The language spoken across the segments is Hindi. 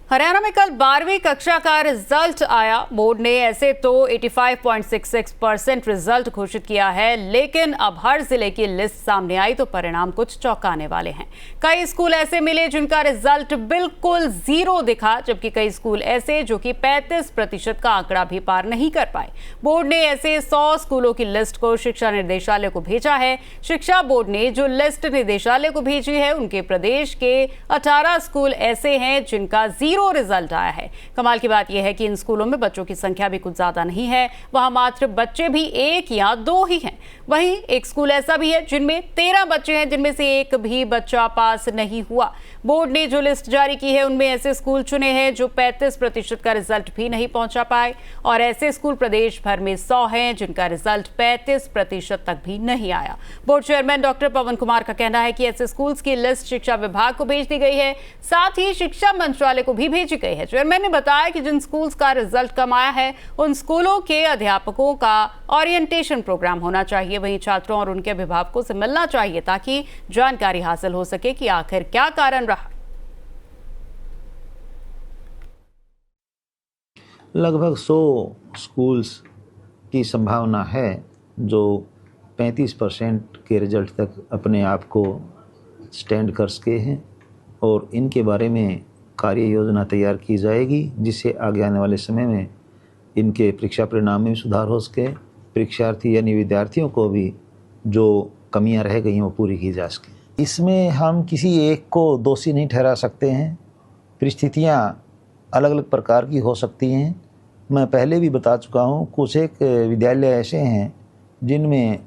हरियाणा में कल 12वीं कक्षा का रिजल्ट आया। बोर्ड ने ऐसे तो 85.66% रिजल्ट घोषित किया है, लेकिन अब हर जिले की लिस्ट सामने आई तो परिणाम कुछ चौंकाने वाले हैं। कई स्कूल ऐसे मिले जिनका रिजल्ट बिल्कुल जीरो दिखा, जबकि कई स्कूल ऐसे जो कि 35% का आंकड़ा भी पार नहीं कर पाए। बोर्ड ने ऐसे 100 स्कूलों की लिस्ट को शिक्षा निर्देशालय को भेजा है। शिक्षा बोर्ड ने जो लिस्ट निदेशालय को भेजी है, उनके प्रदेश के 18 स्कूल ऐसे हैं जिनका जीरो रिजल्ट आया है। कमाल की बात यह है कि इन स्कूलों में बच्चों की संख्या भी कुछ ज्यादा नहीं है, वहां मात्र बच्चे भी 1 या 2 ही हैं। वहीं एक स्कूल ऐसा भी है जिनमें 13 बच्चे हैं, जिनमें से एक भी बच्चा पास नहीं हुआ। बोर्ड ने जो लिस्ट जारी की है उनमें ऐसे स्कूल चुने हैं जो 35% का रिजल्ट भी नहीं पहुंचा पाए, और ऐसे स्कूल प्रदेश भर में 100 हैं जिनका रिजल्ट 35% तक भी नहीं आया। बोर्ड चेयरमैन डॉक्टर पवन कुमार का कहना है कि ऐसे स्कूल्स की लिस्ट शिक्षा विभाग को भेज दी गई है, साथ ही शिक्षा मंत्रालय को भी भेजी गई है। चेयरमैन ने बताया कि जिन स्कूल्स का रिजल्ट कम आया है उन स्कूलों के अध्यापकों का ओरिएंटेशन प्रोग्राम होना चाहिए, वहीं छात्रों और उनके अभिभावकों से मिलना चाहिए ताकि जानकारी हासिल हो सके कि आखिर क्या कारण रहा। लगभग 100 स्कूल्स की संभावना है जो 35% के रिजल्ट तक अपने आप को स्टैंड कर सके हैं, और इनके बारे में कार्य योजना तैयार की जाएगी जिससे आगे आने वाले समय में इनके परीक्षा परिणाम में भी सुधार हो सके, परीक्षार्थी यानी विद्यार्थियों को भी जो कमियां रह गई हैं वो पूरी की जा सके। इसमें हम किसी एक को दोषी नहीं ठहरा सकते हैं, परिस्थितियां अलग अलग प्रकार की हो सकती हैं। मैं पहले भी बता चुका हूं, कुछ एक विद्यालय ऐसे हैं जिनमें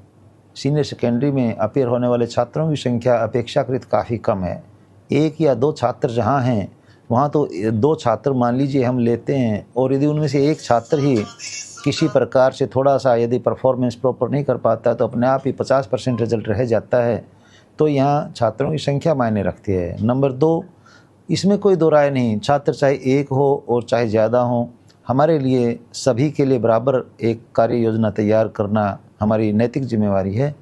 सीनियर सेकेंडरी में अपेयर होने वाले छात्रों की संख्या अपेक्षाकृत काफ़ी कम है। 1 या 2 छात्र जहां हैं वहाँ तो 2 छात्र मान लीजिए हम लेते हैं, और यदि उनमें से एक छात्र ही किसी प्रकार से थोड़ा सा यदि परफॉर्मेंस प्रॉपर नहीं कर पाता है तो अपने आप ही 50% रिजल्ट रह जाता है। तो यहाँ छात्रों की संख्या मायने रखती है। नंबर 2, इसमें कोई दो राय नहीं, छात्र चाहे 1 हो और चाहे ज़्यादा हो, हमारे लिए सभी के लिए बराबर एक कार्य योजना तैयार करना हमारी नैतिक जिम्मेवारी है।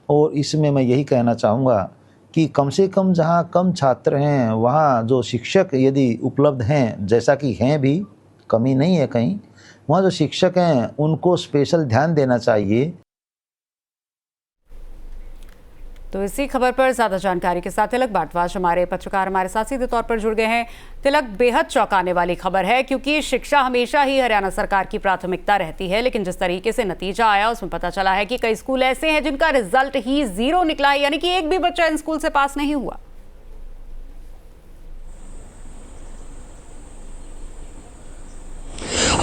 और इसमें मैं यही कहना चाहूँगा कि कम से कम जहाँ कम छात्र हैं वहाँ जो शिक्षक यदि उपलब्ध हैं, जैसा कि हैं भी, कमी नहीं है कहीं, वहाँ जो शिक्षक हैं उनको स्पेशल ध्यान देना चाहिए। तो इसी खबर पर ज्यादा जानकारी के साथ तिलक भारद्वाज हमारे पत्रकार हमारे साथ सीधे तौर पर जुड़ गए हैं। तिलक, बेहद चौंकाने वाली खबर है क्योंकि शिक्षा हमेशा ही हरियाणा सरकार की प्राथमिकता रहती है, लेकिन जिस तरीके से नतीजा आया उसमें पता चला है कि कई स्कूल ऐसे हैं जिनका रिजल्ट ही 0 निकला है, यानी कि एक भी बच्चा इन स्कूल से पास नहीं हुआ।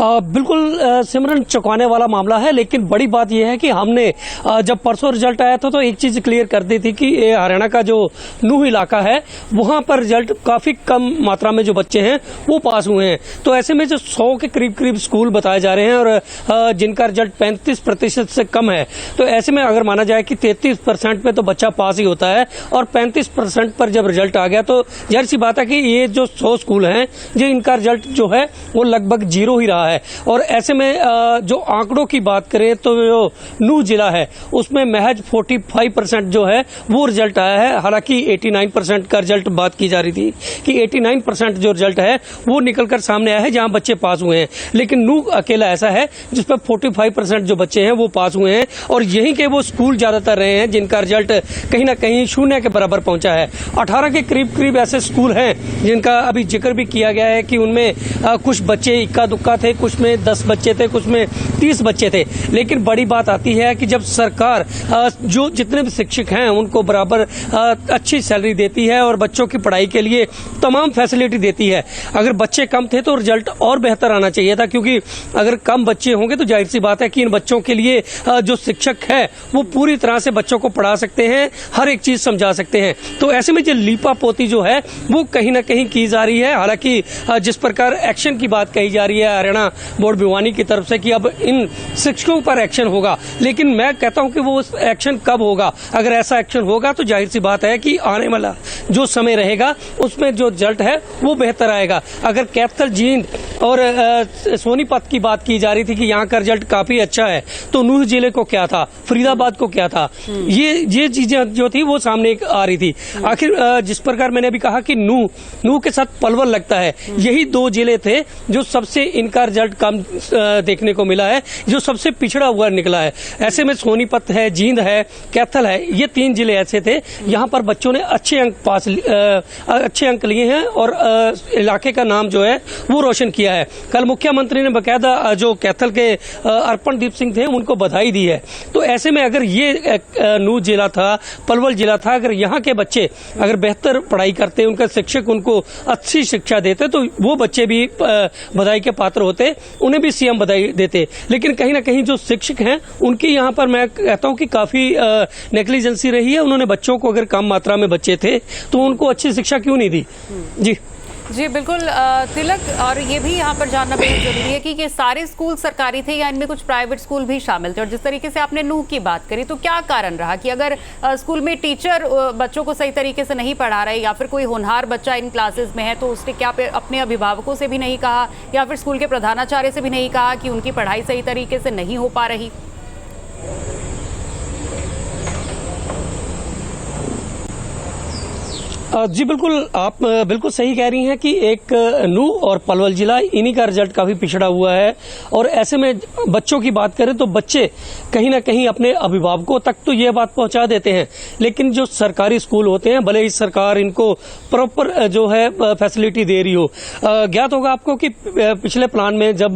बिल्कुल सिमरन, चौंकाने वाला मामला है, लेकिन बड़ी बात यह है कि हमने जब परसों रिजल्ट आया था तो एक चीज क्लियर कर दी थी कि हरियाणा का जो नूह इलाका है वहां पर रिजल्ट काफी कम मात्रा में जो बच्चे हैं वो पास हुए हैं। तो ऐसे में जो 100 के करीब स्कूल बताए जा रहे हैं और जिनका रिजल्ट 35% से कम है, तो ऐसे में अगर माना जाए कि 33% में तो बच्चा पास ही होता है और 35% पर जब रिजल्ट आ गया तो जाहिर सी बात है कि ये जो 100 स्कूल हैं जो इनका रिजल्ट जो है वो लगभग 0 ही रहा है। और ऐसे में जो आंकड़ों की बात करें तो जो नूह जिला है उसमें महज 45% जो है वो रिजल्ट आया है। हालांकि 89% का रिजल्ट बात की जा रही थी कि 89% जो रिजल्ट है वो निकलकर सामने आया है जहां बच्चे पास हुए हैं, लेकिन नूह अकेला ऐसा है जिस पर 45% जो बच्चे हैं वो पास हुए हैं, और यहीं के वो स्कूल ज्यादातर रहे हैं जिनका रिजल्ट कहीं ना कहीं 0 के बराबर पहुंचा है। 18 के करीब ऐसे स्कूल हैं जिनका अभी जिक्र भी किया गया है कि उनमें कुछ बच्चे इक्का दुक्का थे, कुछ में 10 बच्चे थे, कुछ में 30 बच्चे थे। लेकिन बड़ी बात आती है कि जब सरकार जो जितने भी शिक्षक हैं उनको बराबर अच्छी सैलरी देती है और बच्चों की पढ़ाई के लिए तमाम फैसिलिटी देती है। अगर बच्चे कम थे तो रिजल्ट और बेहतर आना चाहिए था, क्योंकि अगर कम बच्चे होंगे तो जाहिर सी बात है कि इन बच्चों के लिए जो शिक्षक है वो पूरी तरह से बच्चों को पढ़ा सकते हैं, हर एक चीज समझा सकते हैं। तो ऐसे में जो लीपा पोती जो है वो कहीं ना कहीं की जा रही है। हालांकि जिस प्रकार एक्शन की बात कही जा रही है हरियाणा बोर्ड भिवानी की तरफ से कि अब इन शिक्षकों पर एक्शन होगा, लेकिन मैं कहता हूं कि वो एक्शन कब होगा। अगर ऐसा एक्शन होगा तो जाहिर सी बात है कि आने वाला जो समय रहेगा उसमें जो रिजल्ट है वो बेहतर आएगा। अगर कैपिटल जींद और सोनीपत की बात की जा रही थी कि यहाँ का रिजल्ट काफी अच्छा है, तो नूह जिले को क्या था, फरीदाबाद को क्या था, ये चीजें जो थी वो सामने आ रही थी। आखिर जिस प्रकार मैंने अभी कहा कि नूह के साथ पलवल लगता है, यही दो जिले थे जो सबसे इनका रिजल्ट कम देखने को मिला है, जो सबसे पिछड़ा हुआ निकला है। ऐसे में सोनीपत है, जींद है, कैथल है, ये 3 जिले ऐसे थे यहाँ पर बच्चों ने अच्छे अंक लिए हैं और इलाके का नाम जो है वो रोशन किया है। कल मुख्यमंत्री ने बकायदा जो कैथल के अर्पणदीप सिंह थे उनको बधाई दी है। तो ऐसे में अगर ये नूह जिला था, पलवल जिला था, अगर यहाँ के बच्चे अगर बेहतर पढ़ाई करते, उनका शिक्षक उनको अच्छी शिक्षा देते, तो वो बच्चे भी बधाई के पात्र होते, उन्हें भी सीएम बधाई देते। लेकिन कहीं ना कहीं जो शिक्षक हैं उनकी यहाँ पर मैं कहता हूँ कि काफी नेग्लिजेंसी रही है। उन्होंने बच्चों को, अगर कम मात्रा में बच्चे थे तो उनको अच्छी शिक्षा क्यों नहीं दी। जी बिल्कुल तिलक, और ये भी यहाँ पर जानना बहुत जरूरी है कि सारे स्कूल सरकारी थे या इनमें कुछ प्राइवेट स्कूल भी शामिल थे। और जिस तरीके से आपने नूह की बात करी, तो क्या कारण रहा कि अगर स्कूल में टीचर बच्चों को सही तरीके से नहीं पढ़ा रहे या फिर कोई होनहार बच्चा इन क्लासेस में है तो उसने क्या अपने अभिभावकों से भी नहीं कहा या फिर स्कूल के प्रधानाचार्य से भी नहीं कहा कि उनकी पढ़ाई सही तरीके से नहीं हो पा रही? जी बिल्कुल, आप बिल्कुल सही कह रही हैं कि एक नूह और पलवल जिला, इन्हीं का रिजल्ट काफी पिछड़ा हुआ है। और ऐसे में बच्चों की बात करें तो बच्चे कहीं ना कहीं अपने अभिभावकों तक तो ये बात पहुंचा देते हैं, लेकिन जो सरकारी स्कूल होते हैं, भले ही सरकार इनको प्रॉपर जो है फैसिलिटी दे रही हो। ज्ञात होगा आपको कि पिछले प्लान में जब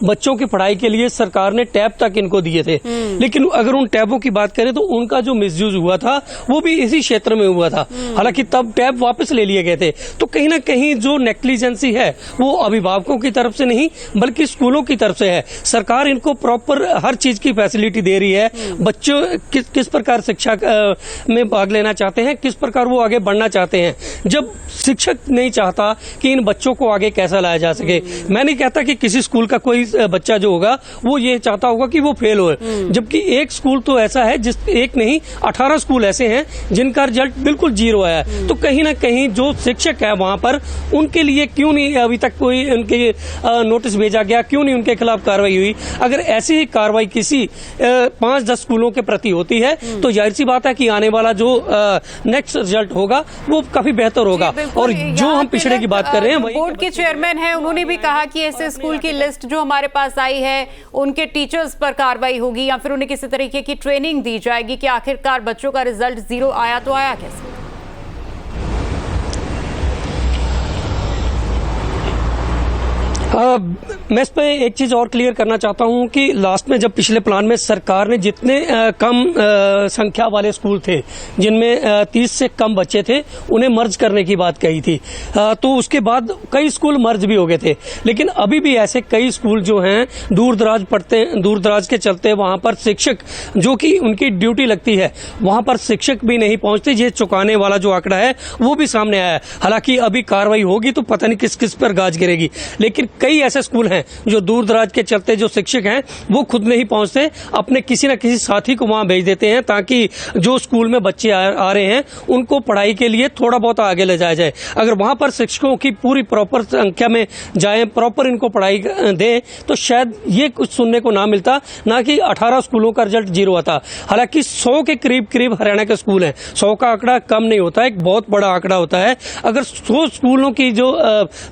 बच्चों की पढ़ाई के लिए सरकार ने टैब तक इनको दिए थे, लेकिन अगर उन टैबों की बात करें तो उनका जो मिसयूज हुआ था वो भी इसी क्षेत्र में हुआ था। हालांकि तब टैब वापस ले लिए गए थे। तो कहीं ना कहीं जो नेग्लिजेंसी है वो अभिभावकों की तरफ से नहीं बल्कि स्कूलों की तरफ से है। सरकार इनको प्रॉपर हर चीज की फैसिलिटी दे रही है। बच्चों किस प्रकार शिक्षा में भाग लेना चाहते हैं, किस प्रकार वो आगे बढ़ना चाहते हैं। जब शिक्षक नहीं चाहता कि इन बच्चों को आगे कैसा लाया जा सके, मैं नहीं कहता कि किसी स्कूल का कोई बच्चा जो होगा वो ये चाहता होगा कि वो फेल हो, जबकि एक स्कूल तो ऐसा है, जिस एक नहीं 18 स्कूल ऐसे हैं जिनका रिजल्ट बिल्कुल 0 आया है। तो कहीं ना कहीं जो शिक्षक है वहां पर, उनके लिए क्यों नहीं अभी तक कोई उनके नोटिस भेजा गया, क्यों नहीं उनके खिलाफ कार्रवाई हुई? अगर ऐसी ही कार्रवाई किसी 5-10 स्कूलों के प्रति होती है तो जाहिर सी बात है कि आने वाला जो नेक्स्ट रिजल्ट होगा वो काफी बेहतर होगा। और जो हम पिछड़े की बात कर रहे हैं, बोर्ड के चेयरमैन हैं, उन्होंने भी कहा कि ऐसे स्कूल की लिस्ट जो हमारे पास आई है उनके टीचर्स पर कार्रवाई होगी या फिर उन्हें किसी तरीके की ट्रेनिंग दी जाएगी कि आखिरकार बच्चों का रिजल्ट 0 आया तो आया कैसे। मैं इस पे एक चीज और क्लियर करना चाहता हूं कि लास्ट में जब पिछले प्लान में सरकार ने जितने कम संख्या वाले स्कूल थे, जिनमें 30 से कम बच्चे थे, उन्हें मर्ज करने की बात कही थी, तो उसके बाद कई स्कूल मर्ज भी हो गए थे। लेकिन अभी भी ऐसे कई स्कूल जो हैं दूर दराज के चलते वहां पर शिक्षक, जो कि उनकी ड्यूटी लगती है, वहां पर शिक्षक भी नहीं पहुंचते। ये चौंकाने वाला जो आंकड़ा है वो भी सामने आया है। हालांकि अभी कार्रवाई होगी तो पता नहीं किस किस पर गाज गिरेगी, लेकिन कई ऐसे स्कूल हैं जो दूर दराज के चलते जो शिक्षक हैं वो खुद नहीं पहुंचते, अपने किसी न किसी साथी को वहां भेज देते हैं ताकि जो स्कूल में बच्चे आ रहे हैं उनको पढ़ाई के लिए थोड़ा बहुत आगे ले जाया जाए। अगर वहां पर शिक्षकों की पूरी प्रॉपर संख्या में जाए, प्रॉपर इनको पढ़ाई दें, तो शायद ये कुछ सुनने को ना मिलता, ना कि 18 स्कूलों का रिजल्ट 0 आता। हालांकि 100 के करीब हरियाणा के स्कूल हैं। 100 का आंकड़ा कम नहीं होता, एक बहुत बड़ा आंकड़ा होता है। अगर 100 स्कूलों की जो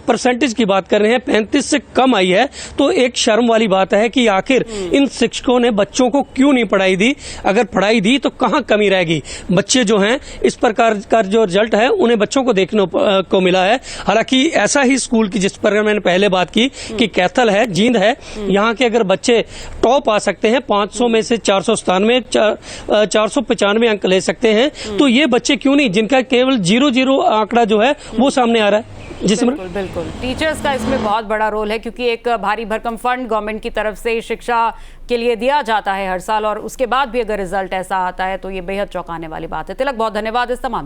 परसेंटेज की बात कर रहे हैं 35 से कम आई है, तो एक शर्म वाली बात है कि आखिर इन शिक्षकों ने बच्चों को क्यों नहीं पढ़ाई दी। अगर पढ़ाई दी तो कहां कमी रहेगी। बच्चे जो हैं, इस प्रकार का जो रिजल्ट है उन्हें बच्चों को देखने को मिला है। हालांकि ऐसा ही स्कूल की जिस पर मैंने पहले बात की कि कैथल है, जींद है, यहाँ के अगर बच्चे टॉप आ सकते हैं, 500 में से 495 अंक ले सकते हैं, तो ये बच्चे क्यों नहीं, जिनका केवल 0 आंकड़ा जो है वो सामने आ रहा है। बिल्कुल टीचर्स का इसमें बहुत बड़ा रोल है, क्योंकि एक भारी भरकम फंड गवर्नमेंट की तरफ से शिक्षा के लिए दिया जाता है हर साल, और उसके बाद भी अगर रिजल्ट ऐसा आता है तो ये बेहद चौंकाने वाली बात है। तिलक, बहुत धन्यवाद इस तमाम